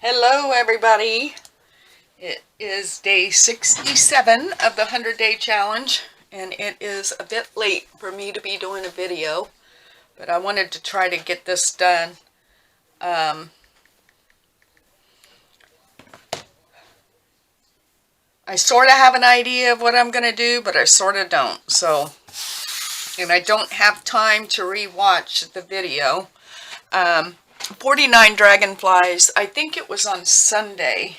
Hello everybody. It is day 67 of the 100-day challenge, and it is a bit late for me to be doing a video, but I wanted to try to get this done. I sort of have an idea of what I'm going to do, but I sort of don't. And I don't have time to re-watch the video. 49 Dragonflies, I think it was on Sunday.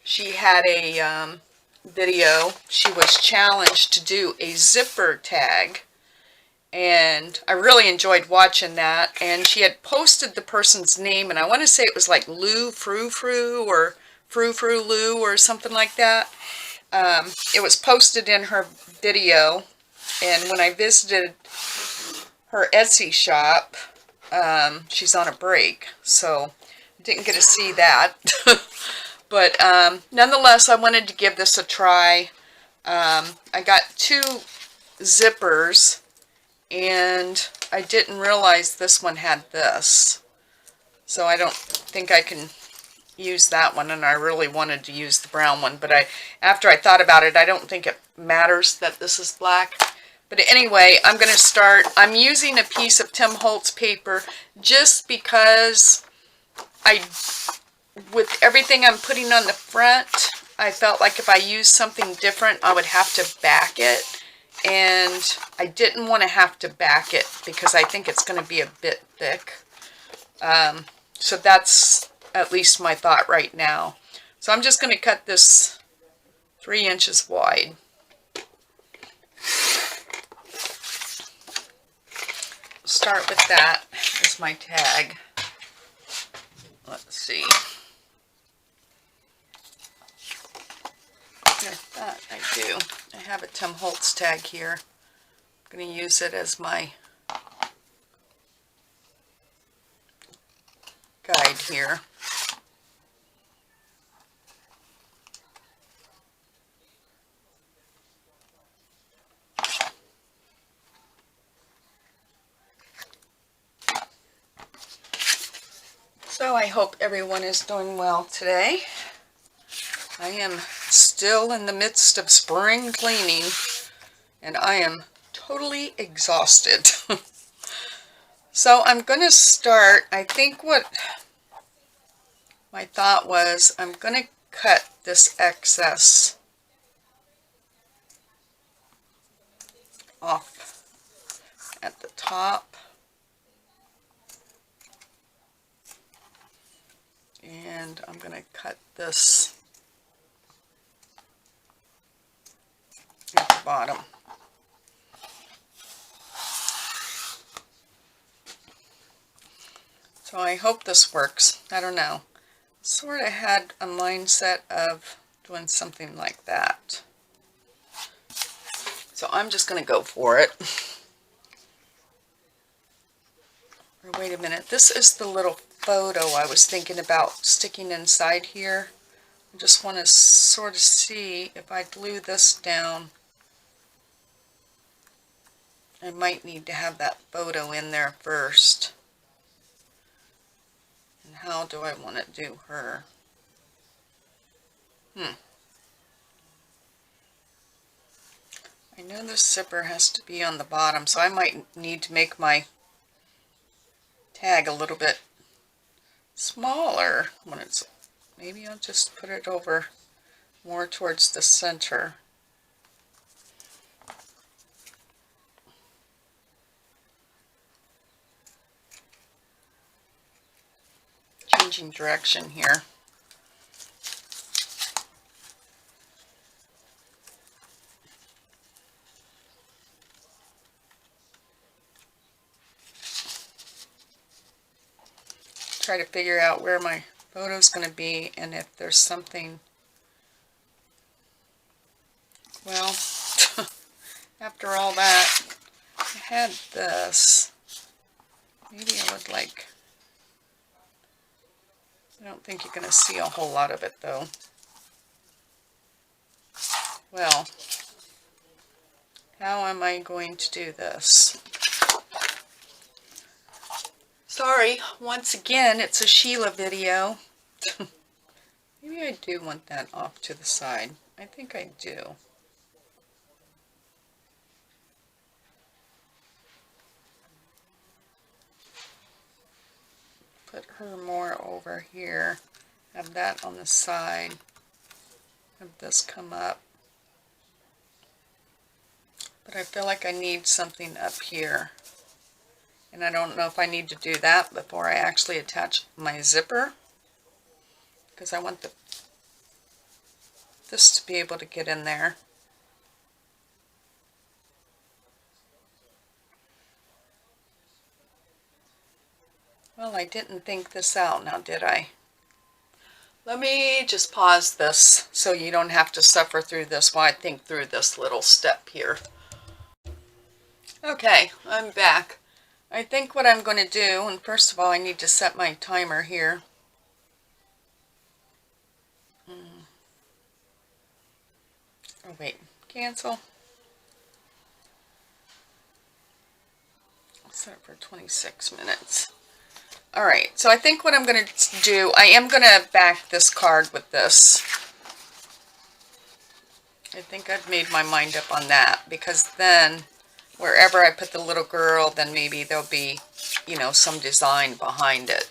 She had a video. She was challenged to do a zipper tag, and I really enjoyed watching that. And she had posted the person's name, and I want to say it was like Lou Frou Frou or Frou Frou Lou or something like that. It was posted in her video, and when I visited her Etsy shop, she's on a break, so I didn't get to see that. But nonetheless, I wanted to give this a try. I got 2 zippers, and I didn't realize this one had this. So I don't think I can use that one, and I really wanted to use the brown one. But after I thought about it, I don't think it matters that this is black. But anyway, I'm going to start. I'm using a piece of Tim Holtz paper just because with everything I'm putting on the front, I felt like if I used something different, I would have to back it. And I didn't want to have to back it because I think it's going to be a bit thick. So that's at least my thought right now. So I'm just going to cut this 3 inches wide. Start with that as my tag. Let's see. That I do. I have a Tim Holtz tag here. I'm going to use it as my guide here. So I hope everyone is doing well today. I am still in the midst of spring cleaning, and I am totally exhausted. So I'm going to start. I think what my thought was, I'm going to cut this excess off at the top. And I'm going to cut this at the bottom. So I hope this works. I don't know. Sort of had a mindset of doing something like that. So I'm just going to go for it. Or wait a minute. This is the little photo I was thinking about sticking inside here. I just want to sort of see if I glue this down. I might need to have that photo in there first. And how do I want to do her? I know this zipper has to be on the bottom, so I might need to make my tag a little bit smaller when it's, maybe I'll just put it over more towards the center. Changing direction here. Try to figure out where my photo is going to be, and if there's something, well, after all that, I had this. Maybe I would like, I don't think you're going to see a whole lot of it though. Well, how am I going to do this? Sorry, once again, it's a Sheila video. Maybe I do want that off to the side. I think I do. Put her more over here. Have that on the side. Have this come up. But I feel like I need something up here. And I don't know if I need to do that before I actually attach my zipper. Because I want this to be able to get in there. Well, I didn't think this out now, did I? Let me just pause this so you don't have to suffer through this while I think through this little step here. Okay, I'm back. I think what I'm going to do, and first of all I need to set my timer here. Oh wait, cancel. I'll set it for 26 minutes. Alright, so I think what I'm going to do, I am going to back this card with this. I think I've made my mind up on that, because then wherever I put the little girl, then maybe there'll be, you know, some design behind it.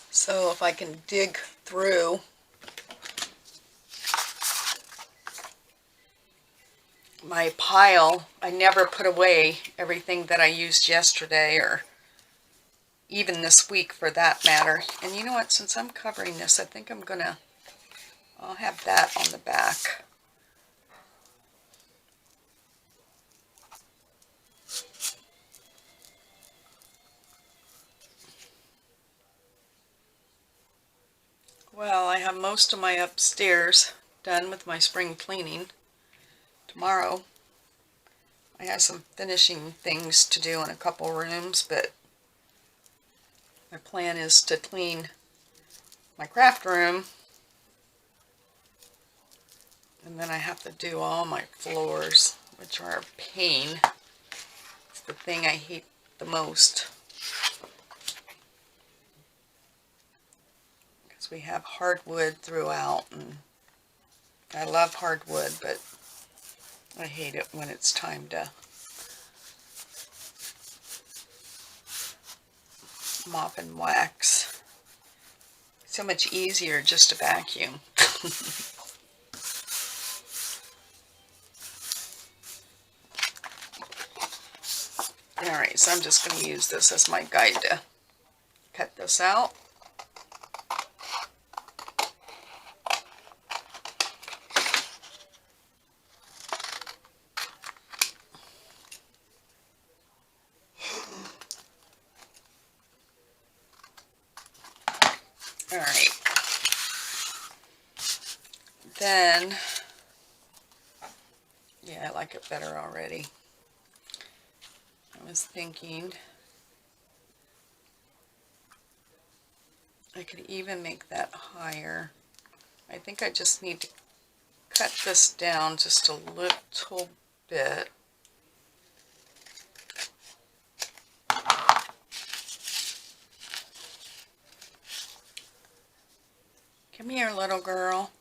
So if I can dig through my pile, I never put away everything that I used yesterday or even this week for that matter. And you know what, since I'm covering this, I think I'll have that on the back. Well, I have most of my upstairs done with my spring cleaning. Tomorrow I have some finishing things to do in a couple rooms, but my plan is to clean my craft room, and then I have to do all my floors, which are a pain. It's the thing I hate the most. Because we have hardwood throughout, and I love hardwood, but I hate it when it's time to mop and wax. So much easier just to vacuum. Alright, so I'm just going to use this as my guide to cut this out. Alright. Then, yeah, I like it better already. I was thinking I could even make that higher. I think I just need to cut this down just a little bit. Come here, little girl.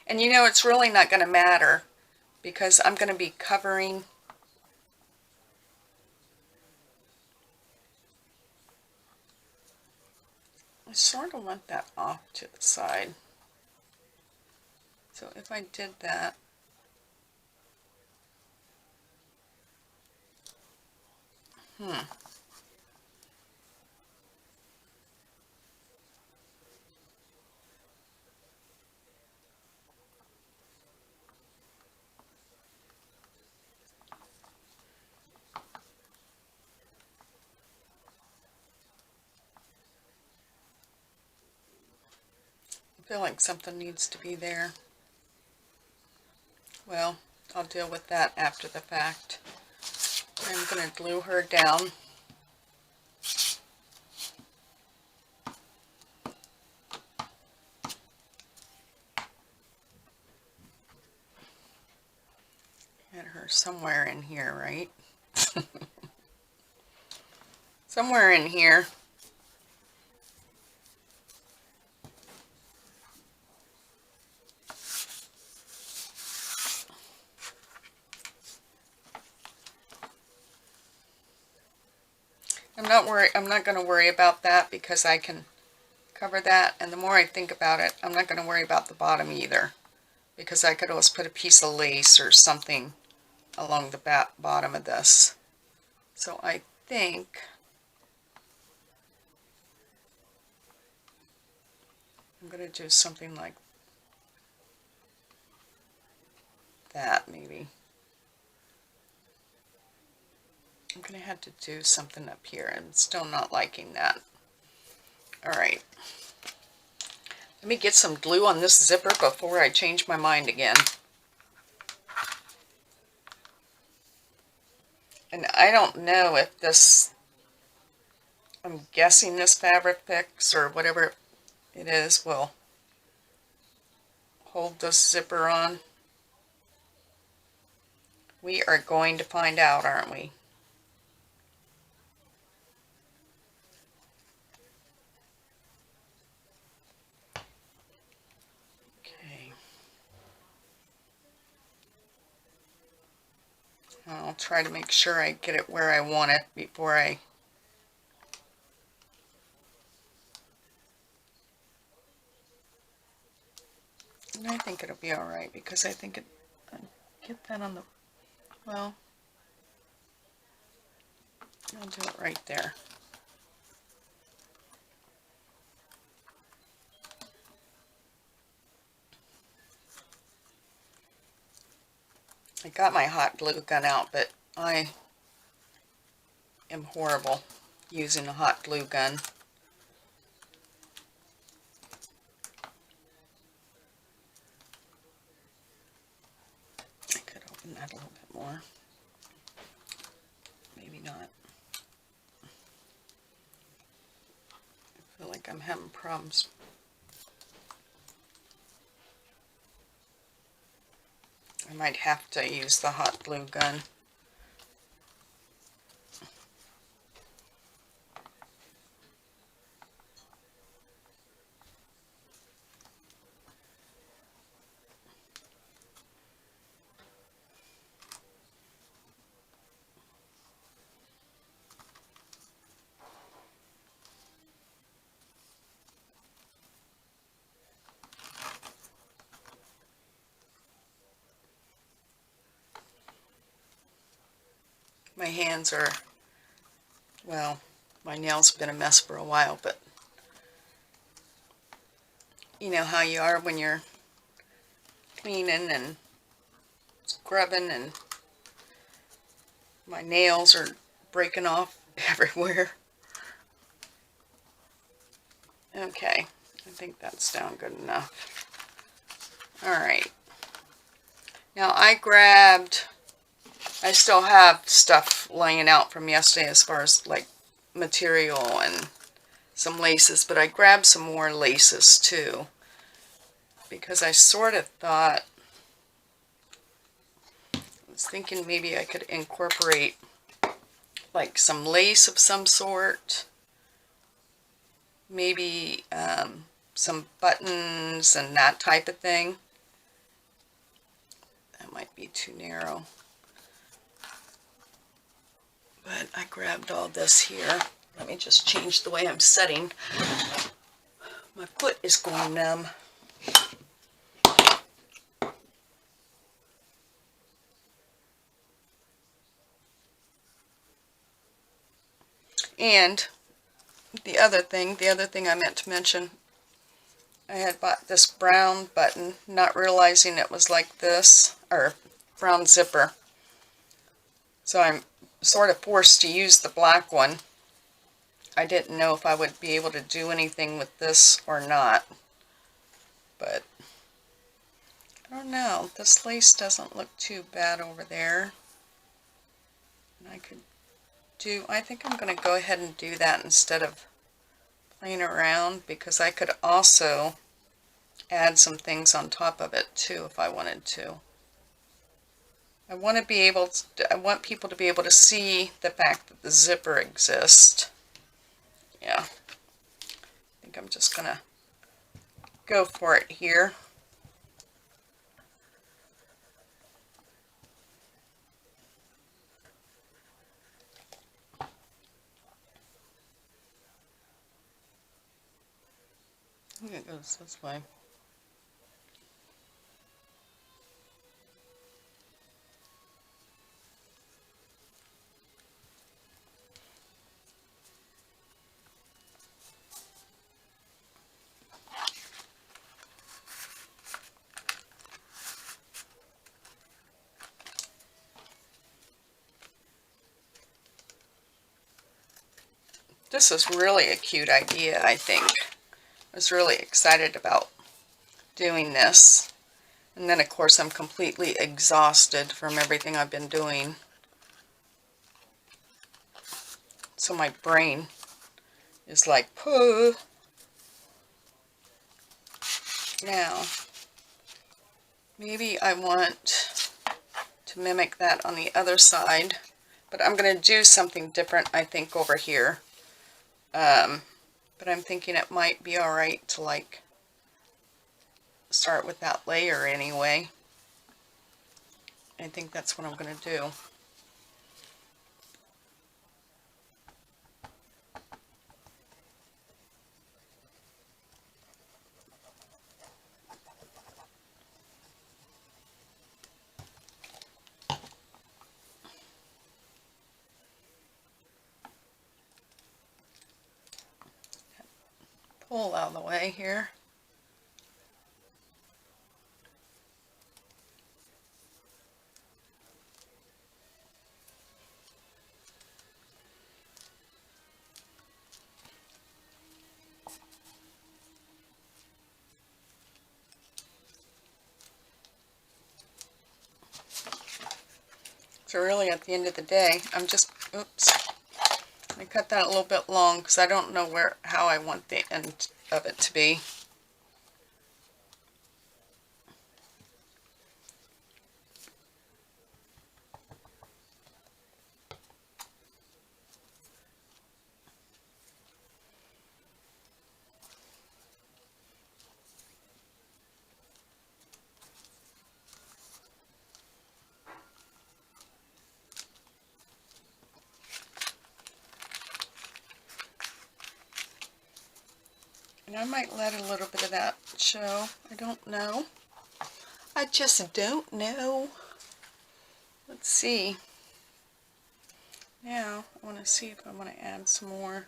And you know, it's really not going to matter because I'm going to be covering I sort of want that off to the side. So if I did that, I feel like something needs to be there. Well, I'll deal with that after the fact. I'm going to glue her down. Get her somewhere in here, right? Somewhere in here. I'm not going to worry about that because I can cover that. And the more I think about it, I'm not going to worry about the bottom either, because I could always put a piece of lace or something along the bottom of this. So I think I'm going to do something like that, maybe. I'm going to have to do something up here. I'm still not liking that. Alright. Let me get some glue on this zipper before I change my mind again. And I don't know if this, I'm guessing this Fabric Fix or whatever it is will hold this zipper on. We are going to find out, aren't we? Okay. I'll try to make sure I get it where I want it before I... And I think it'll be alright because I think it... get that on the... Well, I'll do it right there. I got my hot glue gun out, but I am horrible using a hot glue gun. I could open that a little bit more. Maybe not. I feel like I'm having problems. I might have to use the hot glue gun. My hands are, well, my nails have been a mess for a while, but you know how you are when you're cleaning and scrubbing, and my nails are breaking off everywhere. Okay, I think that's down good enough. Alright. Now I still have stuff laying out from yesterday as far as like material and some laces, but I grabbed some more laces too, because I sort of thought, I was thinking maybe I could incorporate like some lace of some sort, maybe some buttons and that type of thing. That might be too narrow. But I grabbed all this here. Let me just change the way I'm setting. My foot is going numb. And the other thing I meant to mention, I had bought this brown button, not realizing it was like this, or brown zipper. So I'm sort of forced to use the black one. I didn't know if I would be able to do anything with this or not, but I don't know. This lace doesn't look too bad over there. And I think I'm going to go ahead and do that instead of playing around, because I could also add some things on top of it too if I wanted to. I want people to be able to see the fact that the zipper exists. Yeah. I think I'm just going to go for it here. think it goes this way. This is really a cute idea, I think. I was really excited about doing this. And then, of course, I'm completely exhausted from everything I've been doing. So my brain is like, pooh. Now, maybe I want to mimic that on the other side. But I'm going to do something different, I think, over here. But I'm thinking it might be alright to, like, start with that layer anyway. I think that's what I'm going to do. Pull out of the way here. So really at the end of the day, I'm just, oops, I cut that a little bit long because I don't know how I want the end of it to be. And I might let a little bit of that show. I don't know. I just don't know. Let's see. Now, I want to see if I want to add some more.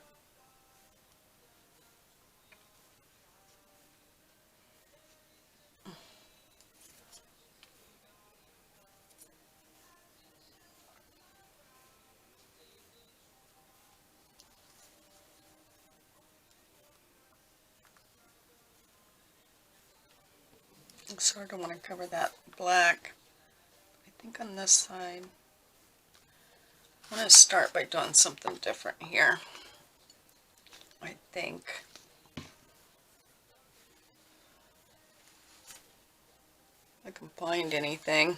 I sort of want to cover that black. I think on this side, I'm going to start by doing something different here. I think. If I can find anything.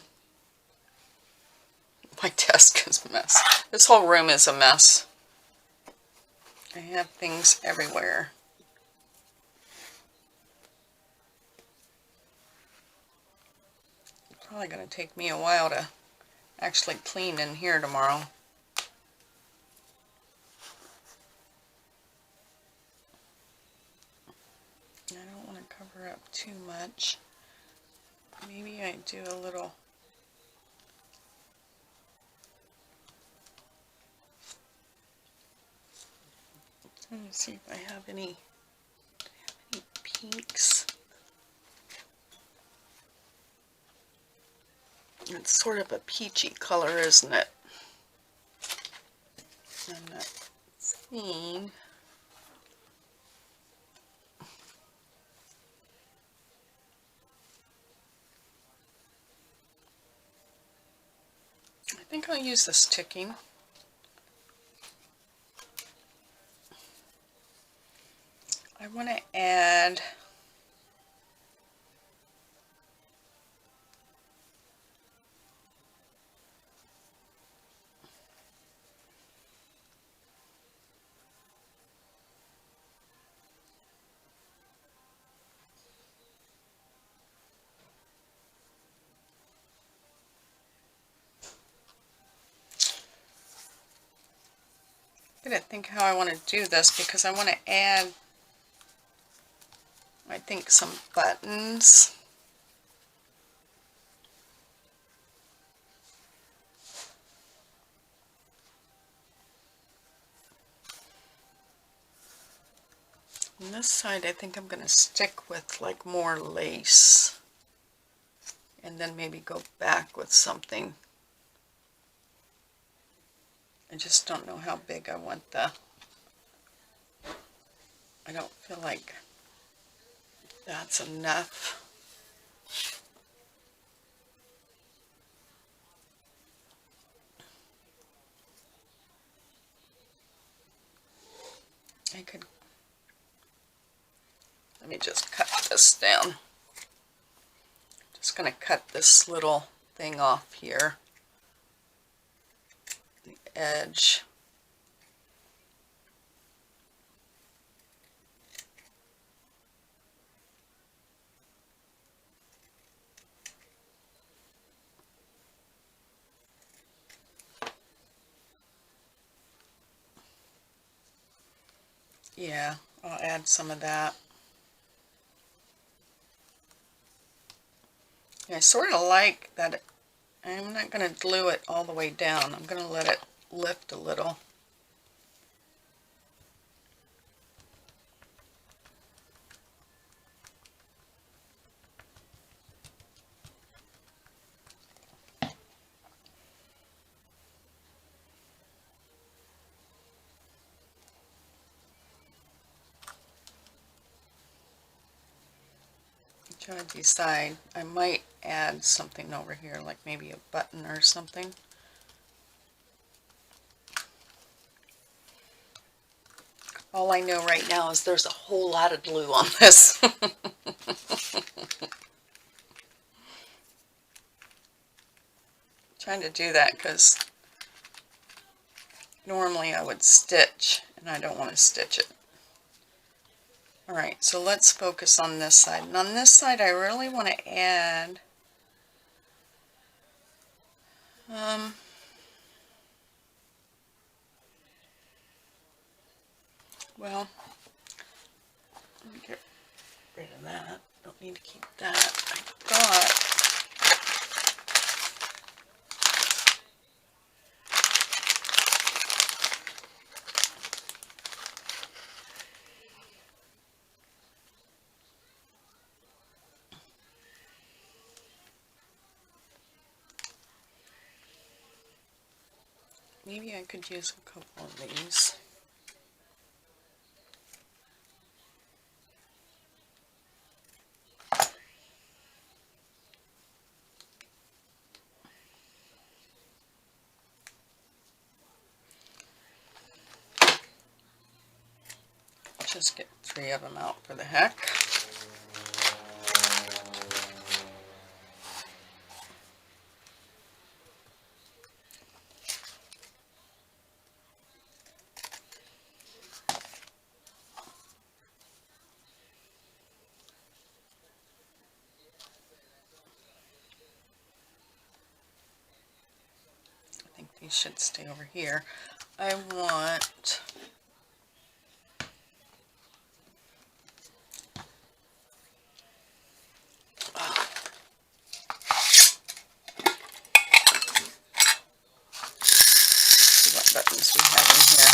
My desk is a mess. This whole room is a mess. I have things everywhere. It's probably going to take me a while to actually clean in here tomorrow. I don't want to cover up too much. Maybe I do a little. Let me see if I have any pinks. It's sort of a peachy color, isn't it? I'm not seeing. I think I'll use this ticking. I want to add I gotta think how I want to do this because I want to add I think some buttons. On this side, I think I'm going to stick with like more lace and then maybe go back with something. I just don't know how big I want the, I don't feel like that's enough. I could, let me just cut this down. Just going to cut this little thing off here, the edge. Yeah, I'll add some of that. I sort of like that. I'm not going to glue it all the way down. I'm going to let it lift a little. I'm trying to decide. I might add something over here, like maybe a button or something. All I know right now is there's a whole lot of glue on this. Trying to do that because normally I would stitch and I don't want to stitch it. Alright, so let's focus on this side. And on this side I really want to add well, let me get rid of that. Don't need to keep that. I got maybe I could use a couple of these. Just get 3 of them out for the heck. I think these should stay over here. I want see what buttons we have in here.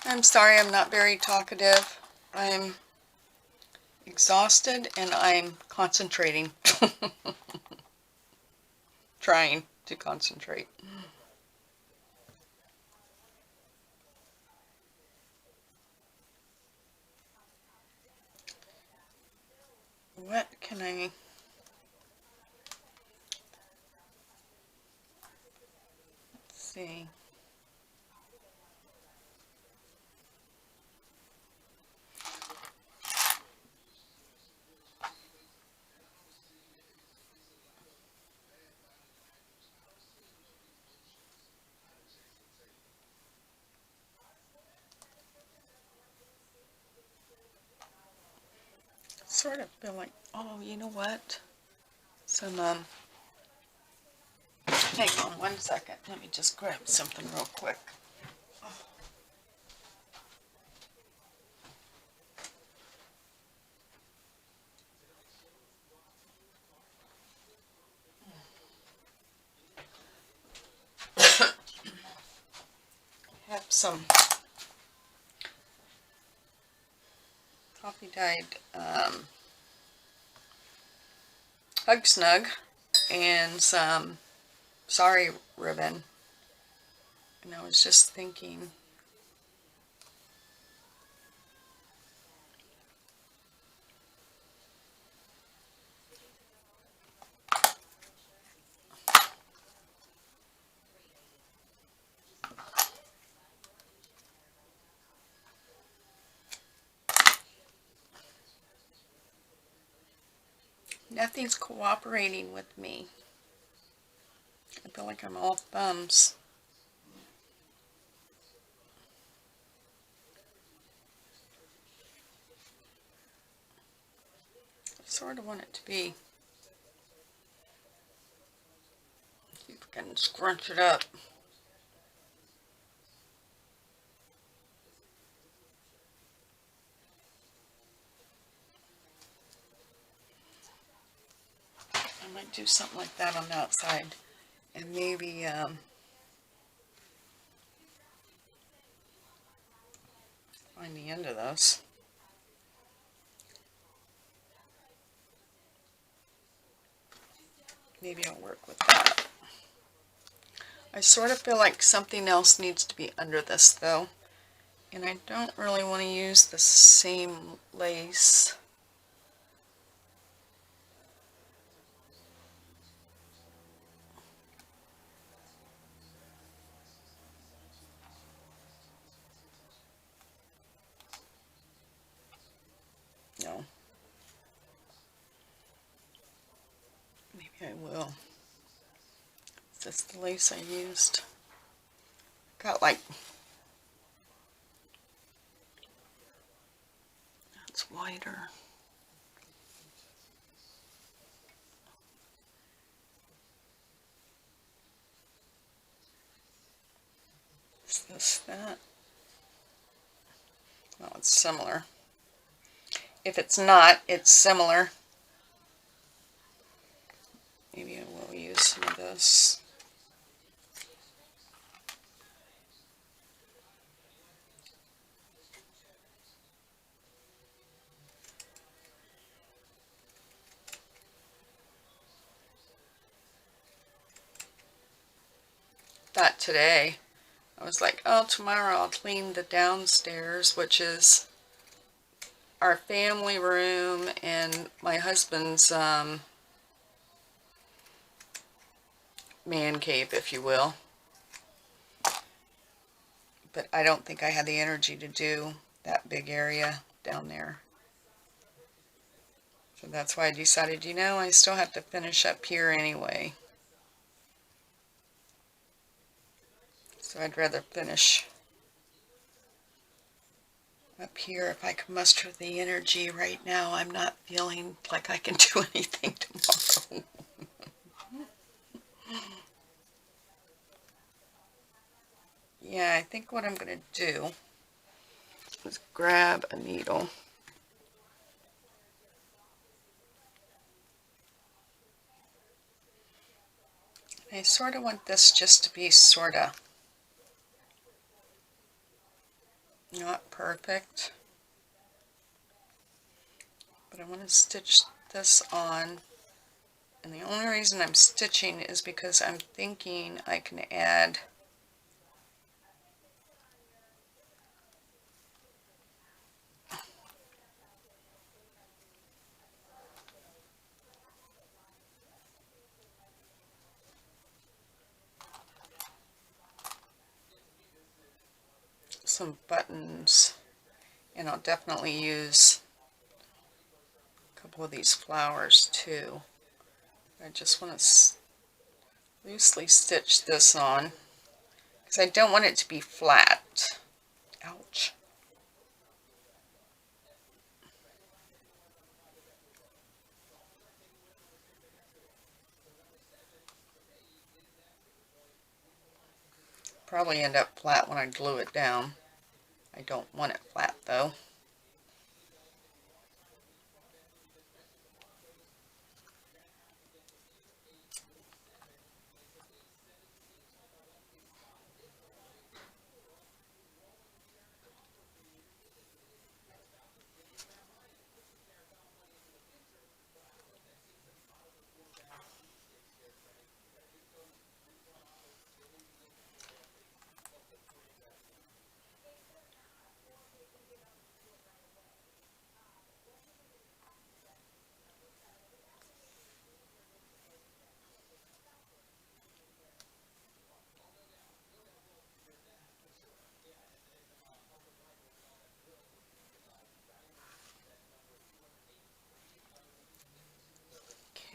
I'm sorry I'm not very talkative. I'm exhausted and I'm concentrating. Trying to concentrate. What can I... Let's see. sort of feel like, oh, you know what? Some, hang on one second. Let me just grab something real quick. Have some coffee dyed Hug Snug and some Sorry ribbon. And I was just thinking, nothing's cooperating with me. I feel like I'm all thumbs. I sort of want it to be. See if I can scrunch it up. I might do something like that on the outside. And maybe, find the end of those. Maybe I'll work with that. I sort of feel like something else needs to be under this though. And I don't really want to use the same lace. No. Maybe I will. Is this the lace I used? Got like, that's wider. Is this that? Well, it's similar. If it's not, it's similar. Maybe I will use some of this. Thought today, I was like, oh, tomorrow I'll clean the downstairs, which is our family room and my husband's man cave, if you will. But I don't think I had the energy to do that big area down there. So that's why I decided, you know, I still have to finish up here anyway. So I'd rather finish up here if I can muster the energy. Right now I'm not feeling like I can do anything tomorrow. Yeah, I think what I'm going to do is grab a needle. I sort of want this just to be sort of not perfect, but I want to stitch this on, and the only reason I'm stitching is because I'm thinking I can add some buttons, and I'll definitely use a couple of these flowers too. I just want to loosely stitch this on because I don't want it to be flat. Ouch. Probably end up flat when I glue it down. I don't want it flat though.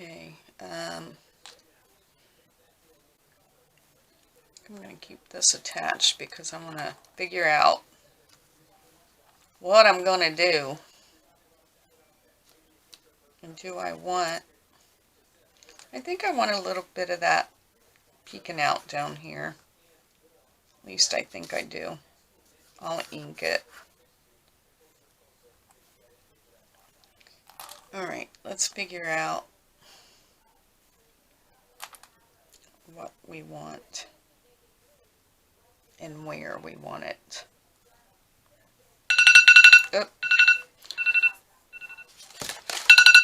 Okay, I'm going to keep this attached because I want to figure out what I'm going to do. And do I want, I think I want a little bit of that peeking out down here. At least I think I do. I'll ink it. Alright, let's figure out what we want and where we want it. Oh.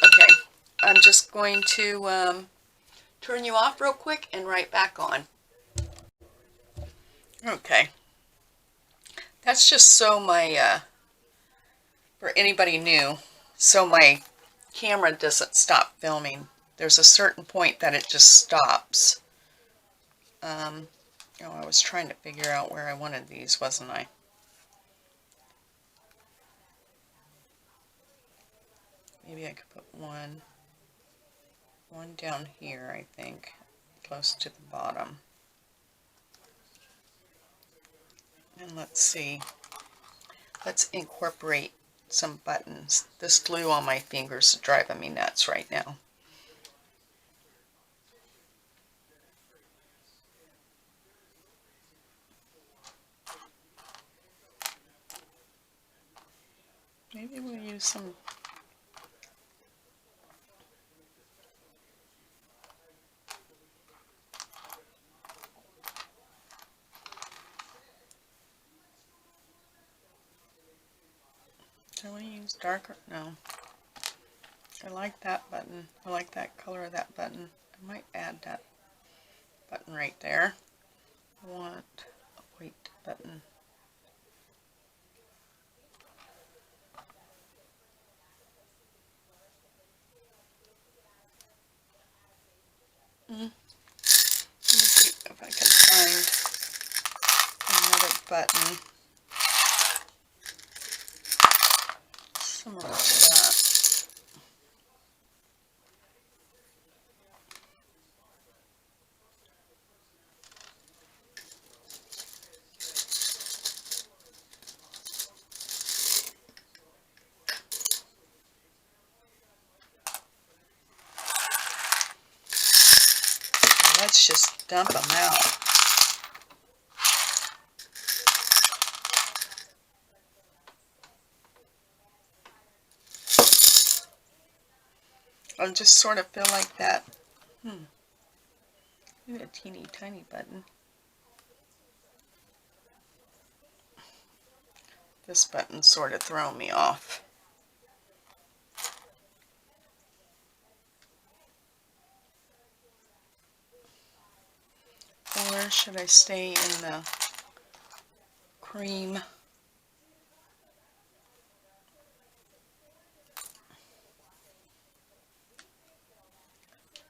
Okay, I'm just going to turn you off real quick and right back on. Okay, that's just so my, for anybody new, so my camera doesn't stop filming. There's a certain point that it just stops. Oh, I was trying to figure out where I wanted these, wasn't I? Maybe I could put one down here, I think, close to the bottom. And let's see, let's incorporate some buttons. This glue on my fingers is driving me nuts right now. Maybe we'll use some do I use darker? No. I like that button. I like that color of that button. I might add that button right there. I want a white button. Let me see if I can find another button similar to that. Let's just dump them out. I just sort of feel like that. Maybe a teeny tiny button. This button sort of thrown me off. Or should I stay in the cream?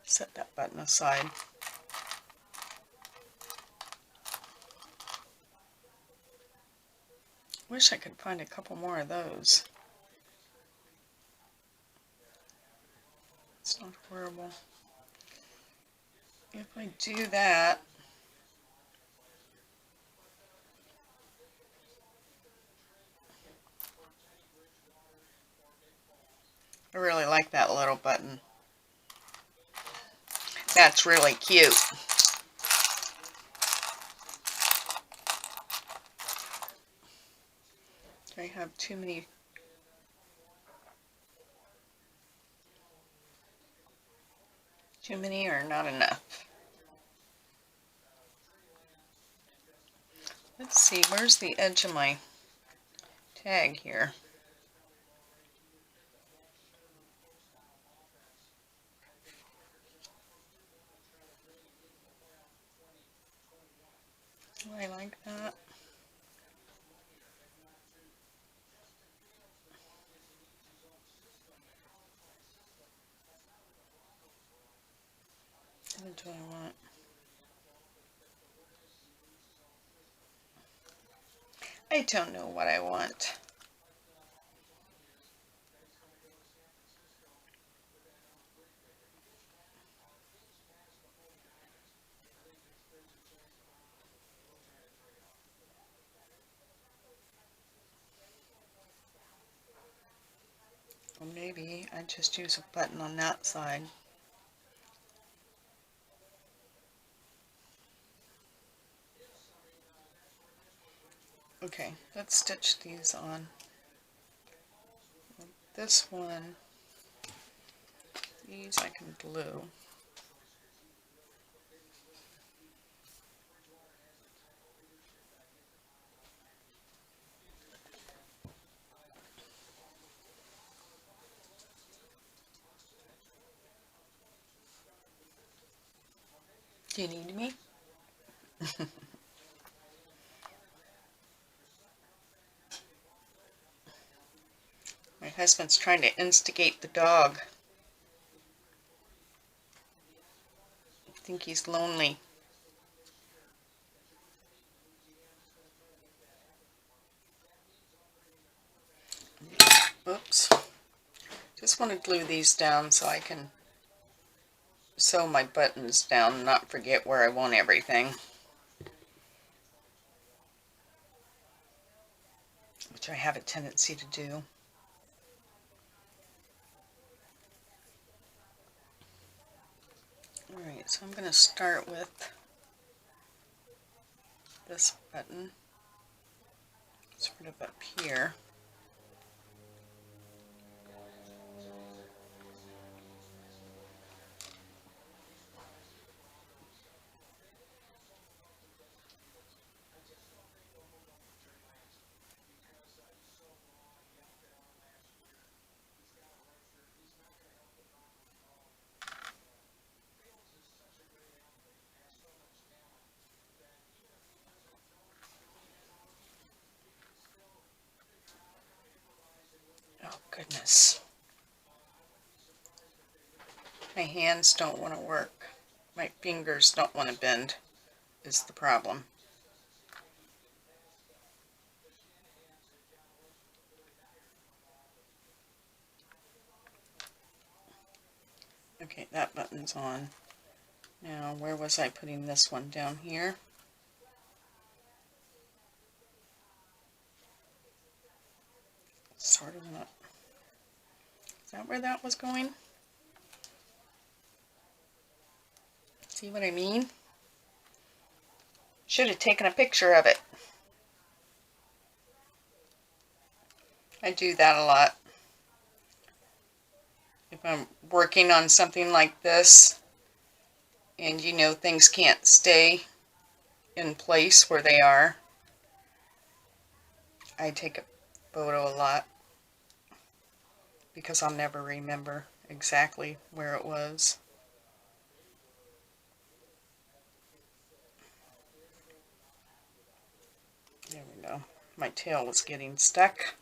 Set that button aside. Wish I could find a couple more of those. It's not horrible. If I do that, I really like that little button. That's really cute. have too many. Too many or not enough? Let's see, where's the edge of my tag here? Do I like that? What do I want? I don't know what I want. Or maybe I just use a button on that side. Okay, let's stitch these on. This one, these I can glue. Do you need me? My husband's trying to instigate the dog. I think he's lonely. Oops. Just want to glue these down so I can sew my buttons down and not forget where I want everything. Which I have a tendency to do. Alright, so I'm going to start with this button, sort of up here. Oh goodness. My hands don't want to work. My fingers don't want to bend is the problem. Okay, that button's on. Now, where was I putting this one? Down here? Sort of not. Is that where that was going? See what I mean? Should have taken a picture of it. I do that a lot. If I'm working on something like this, and you know things can't stay in place where they are, I take a photo a lot because I'll never remember exactly where it was. There we go. My tail was getting stuck.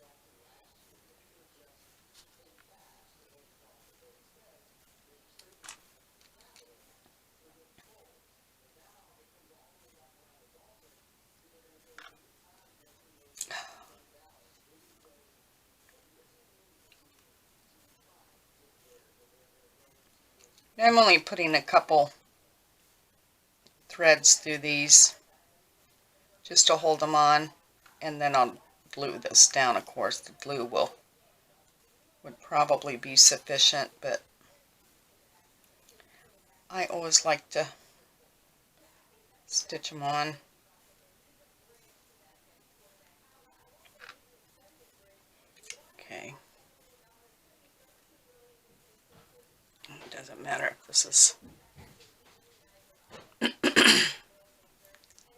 I'm only putting a couple threads through these just to hold them on, and then I'll glue this down. Of course, the glue would probably be sufficient, but I always like to stitch them on. Doesn't matter if this is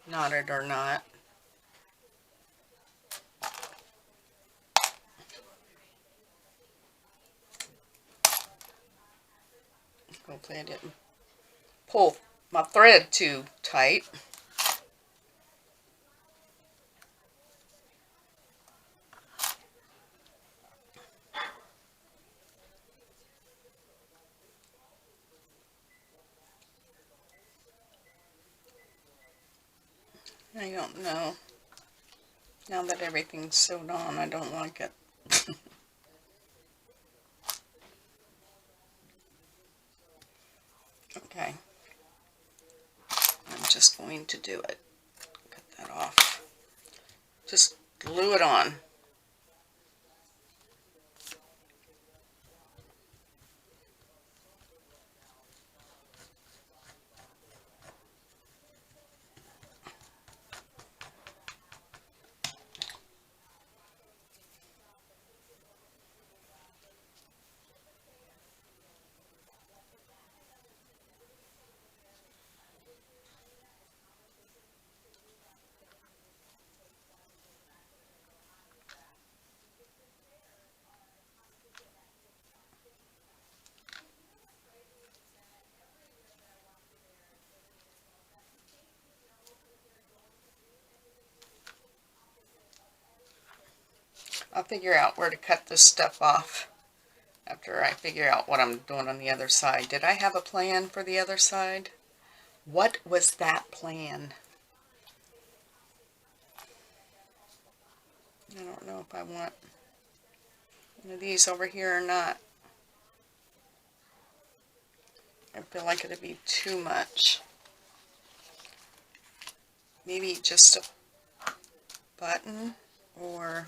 knotted or not. Hopefully I didn't pull my thread too tight. I don't know. Now that everything's sewed on, I don't like it. Okay. I'm just going to do it. Cut that off. Just glue it on. I'll figure out where to cut this stuff off after I figure out what I'm doing on the other side. Did I have a plan for the other side? What was that plan? I don't know if I want one of these over here or not. I feel like it'd be too much. Maybe just a button, or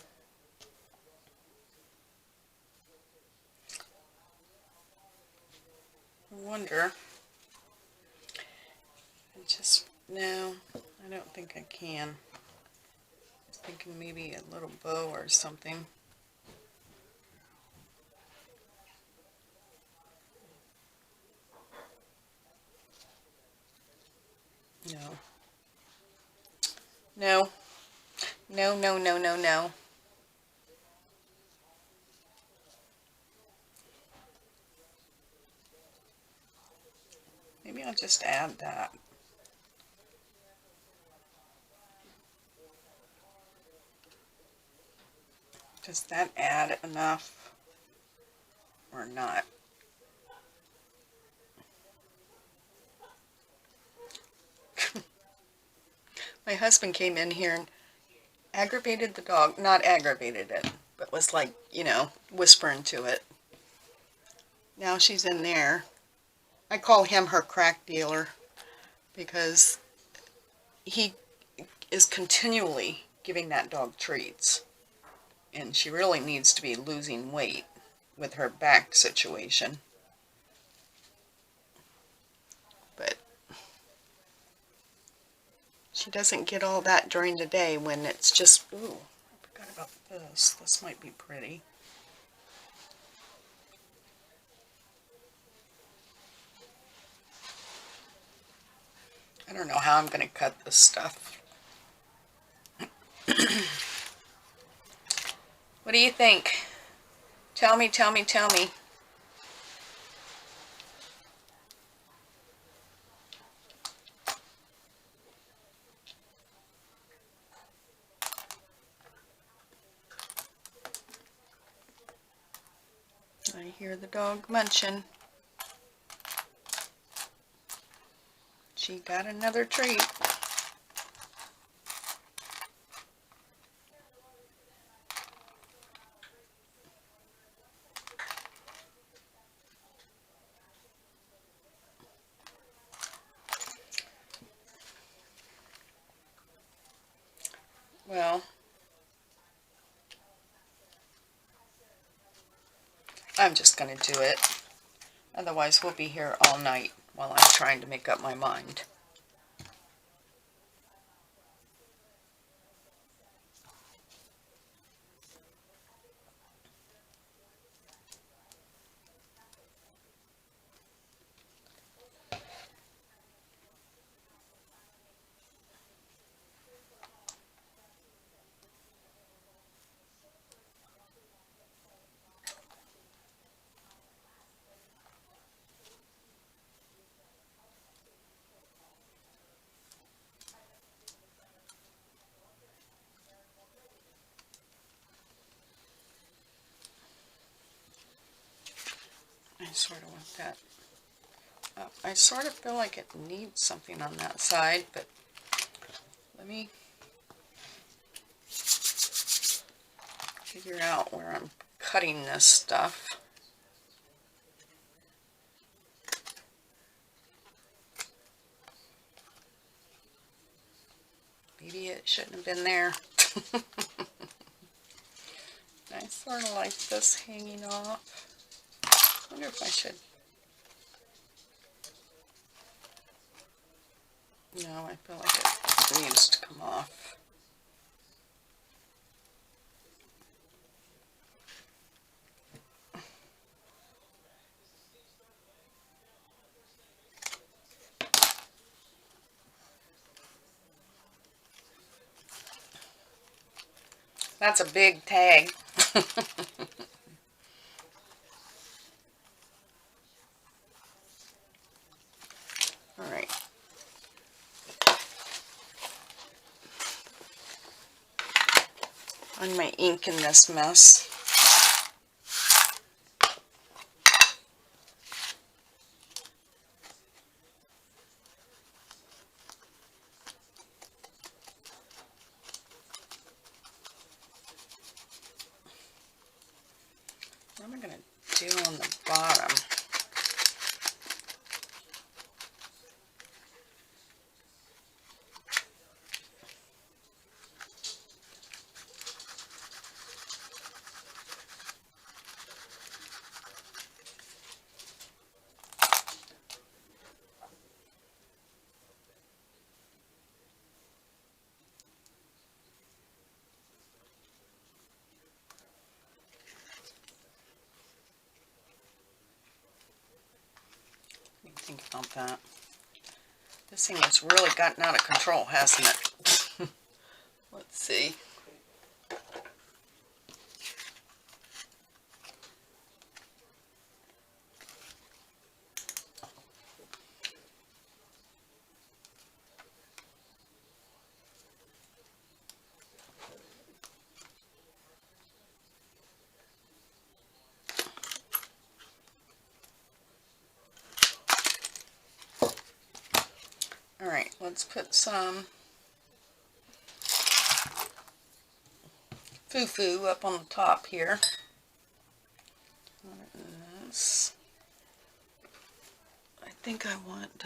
I wonder. No, I don't think I can. I was thinking maybe a little bow or something. No. No. No, no, no, no, no. Maybe I'll just add that. Does that add enough or not? My husband came in here and aggravated the dog. Not aggravated it, but was like, you know, whispering to it. Now she's in there. I call him her crack dealer because he is continually giving that dog treats. And she really needs to be losing weight with her back situation. But she doesn't get all that during the day when it's just, ooh, I forgot about this. This might be pretty. I don't know how I'm going to cut this stuff. What do you think? Tell me, tell me, tell me. I hear the dog munching. She got another treat. Well, I'm just going to do it. Otherwise, we'll be here all night while I'm trying to make up my mind. sort of want that up. I sort of feel like it needs something on that side, but let me figure out where I'm cutting this stuff. Maybe it shouldn't have been there. I sort of like this hanging off. I wonder if I should. No, I feel like it needs to come off. That's a big tag. All right. Find my ink in this mess. What am I going to do on the bottom? Think about that. This thing has really gotten out of control, hasn't it? Let's see. Alright, let's put some foo-foo up on the top here. This. I think I want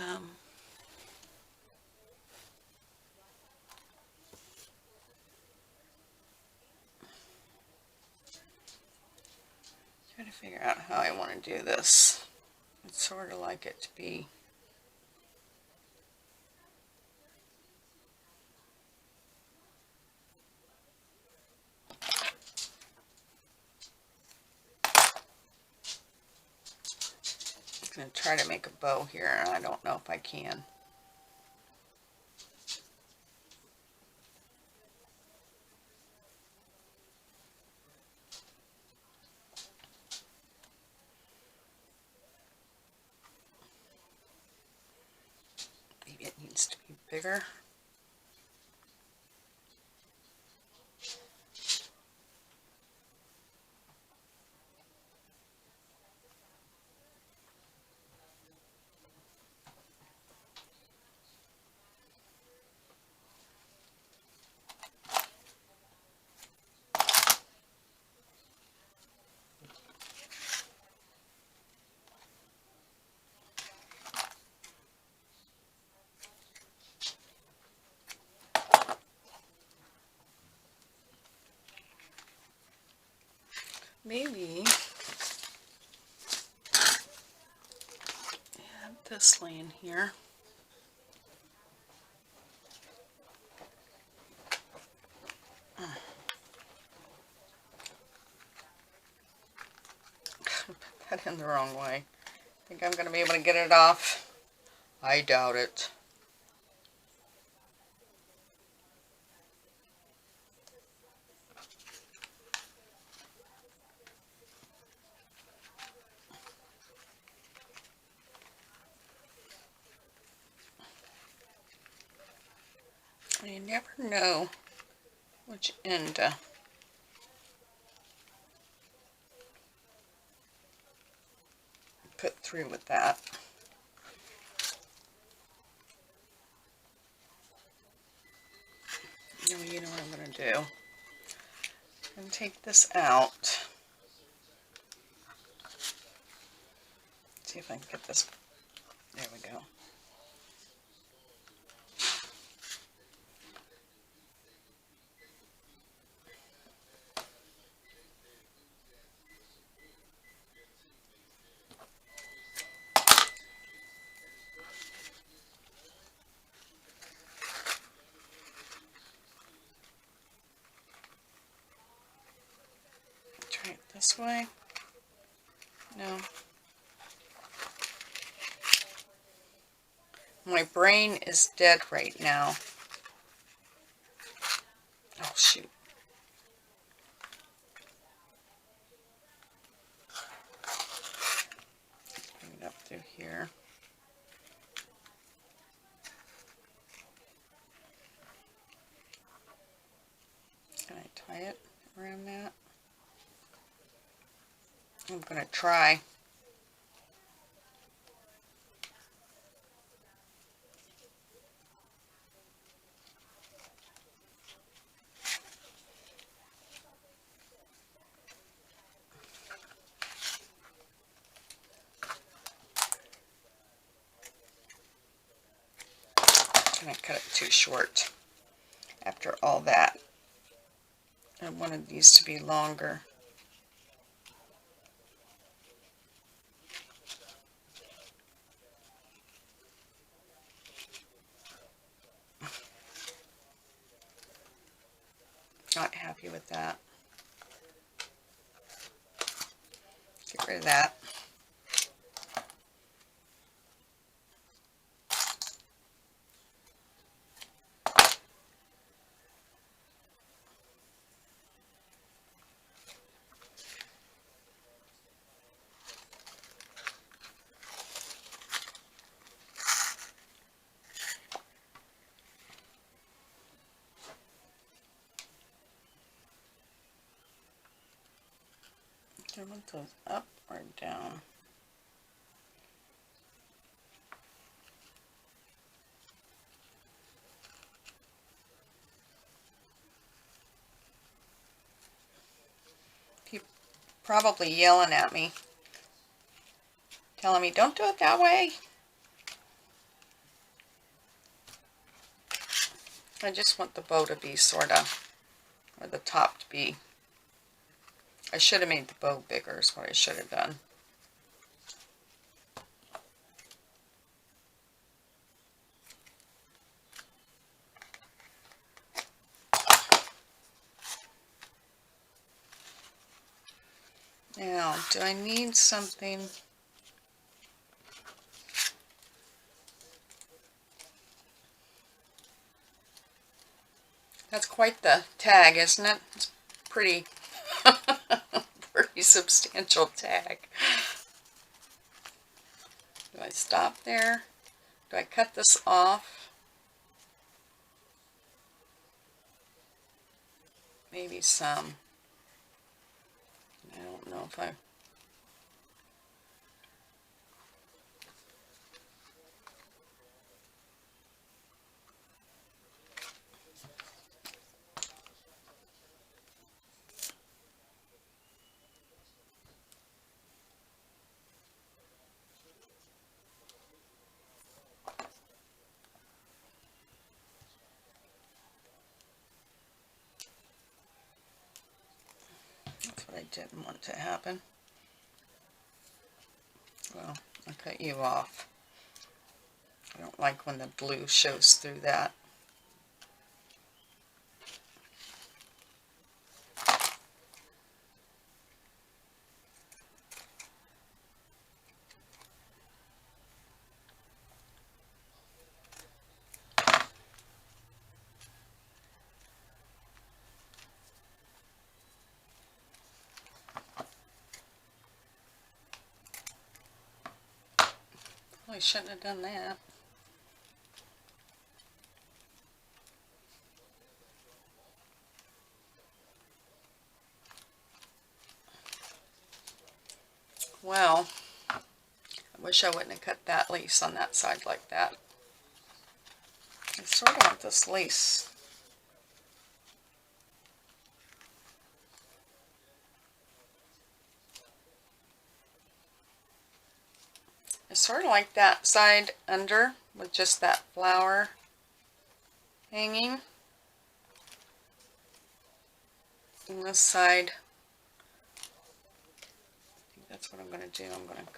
trying to figure out how I want to do this. I'd sort of like it to be I'm going to try to make a bow here, and I don't know if I can. Maybe it needs to be bigger. Maybe have this laying here. Put that in the wrong way. Think I'm going to be able to get it off? I doubt it. You never know which end to put through with that. You know what I'm going to do? I'm going to take this out. See if I can get this. There we go. Try it this way. No. My brain is dead right now. Oh, shoot. Bring it up through here. Can I tie it around that? I'm going to try. I cut it too short after all that. I wanted these to be longer. Not happy with that. Get rid of that. Do I want those up or down? People probably yelling at me, telling me, don't do it that way. I just want the bow to be sort of, or the top to be. I should have made the bow bigger is what I should have done. Now, do I need something? That's quite the tag, isn't it? It's pretty, pretty substantial tag. Do I stop there? Do I cut this off? Maybe some. I don't know if I... That's what I didn't want to happen. Well, I'll cut you off. I don't like when the blue shows through that. I shouldn't have done that. Well, I wish I wouldn't have cut that lace on that side like that. I sort of want this lace. I sort of like that side under with just that flower hanging. And this side, I think that's what I'm going to do. I'm going to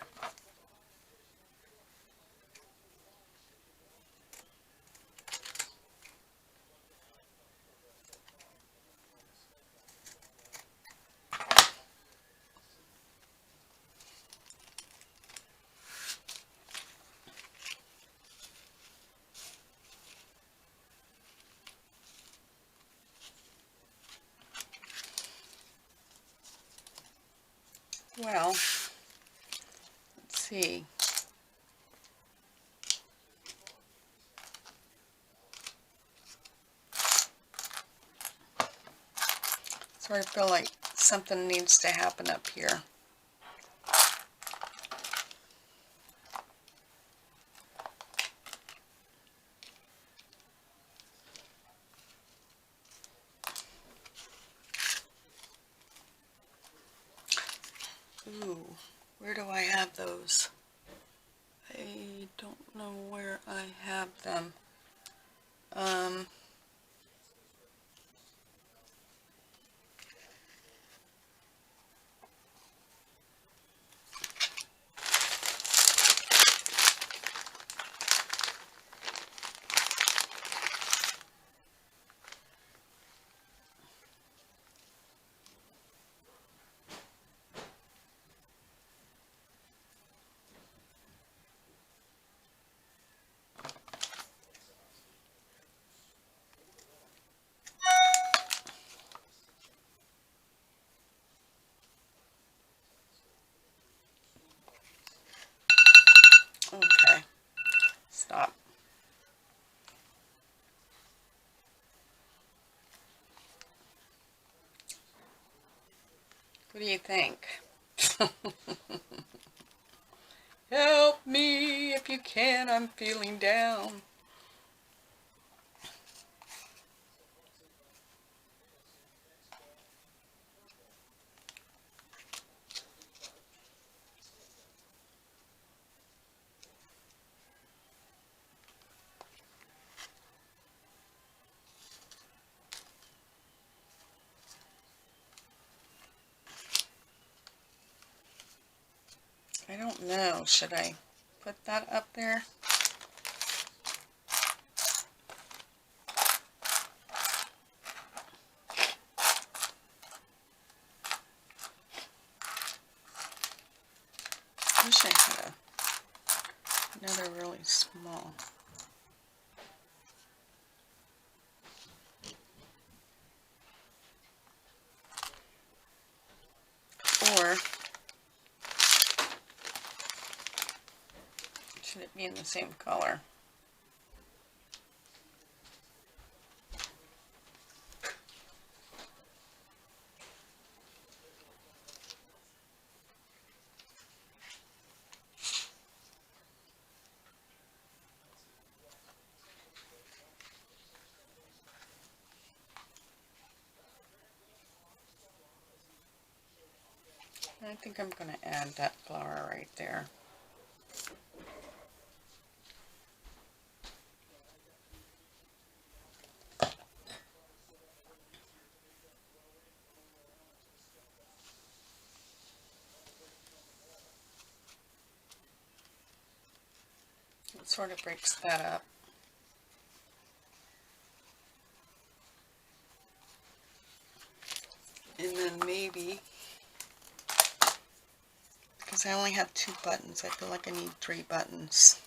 well, let's see. So I feel like something needs to happen up here. Ooh, where do I have those? I don't know where I have them. Okay, stop. What do you think? Help me if you can, I'm feeling down. I don't know, should I put that up there? I wish I had another really small. Or should it be in the same color? I think I'm going to add that flower right there. It sort of breaks that up. And then maybe, because I only have 2 buttons, I feel like I need 3 buttons.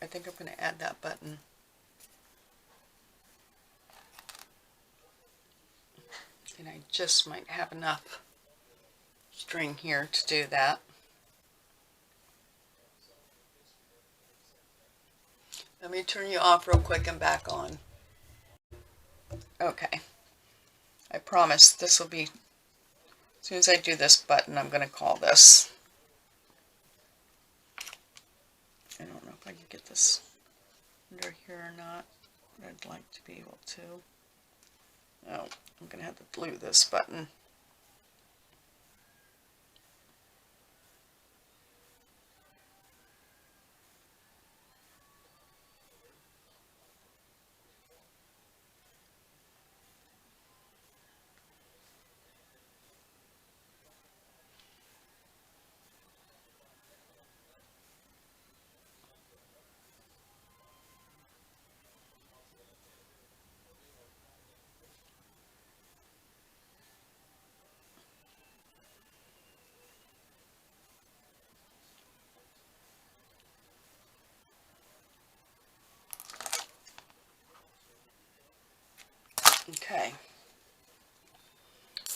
I think I'm going to add that button. And I just might have enough string here to do that. Let me turn you off real quick and back on. Okay. I promise this will be, as soon as I do this button, I'm going to call this. I don't know if I can get this under here or not. I'd like to be able to. Oh, I'm going to have to glue this button. Okay.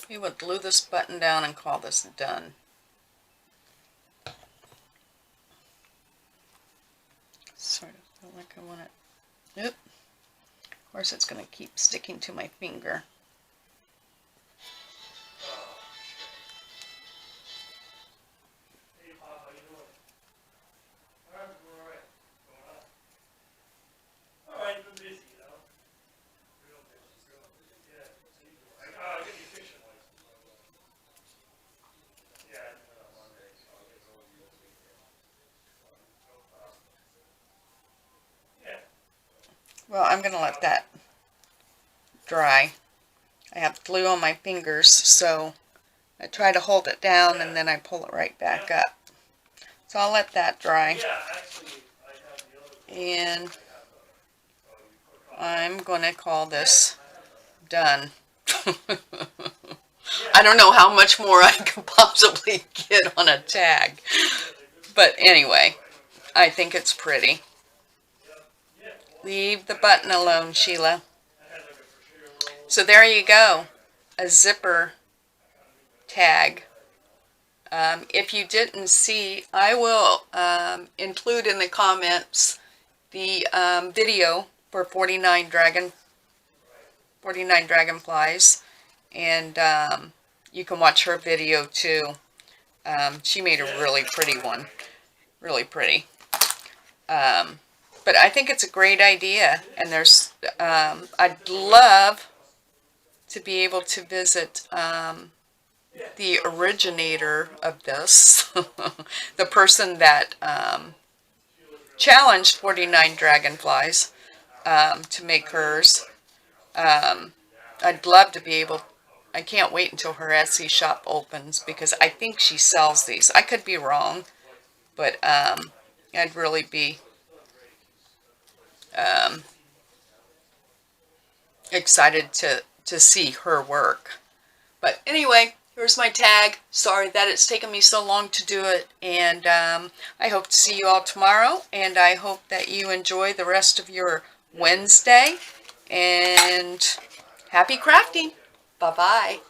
We will glue this button down and call this done. Sort of feel like I want it. Yep. Of course, it's going to keep sticking to my finger. Well, I'm going to let that dry. I have glue on my fingers, so I try to hold it down and then I pull it right back up. So I'll let that dry. And I'm going to call this done. I don't know how much more I could possibly get on a tag. But anyway, I think it's pretty. Leave the button alone, Sheila. So there you go. A zipper tag. If you didn't see, I will include in the comments the video for 49 dragonflies, and you can watch her video too. She made a really pretty one, really pretty. But I think it's a great idea, and there's I'd love to be able to visit the originator of this, the person that challenged 49 dragonflies to make hers. I'd love to be able, I can't wait until her Etsy shop opens, because I think she sells these. I could be wrong, but I'd really be excited to see her work. But anyway, here's my tag. Sorry that it's taken me so long to do it, and I hope to see you all tomorrow, and I hope that you enjoy the rest of your Wednesday, and happy crafting. Bye-bye.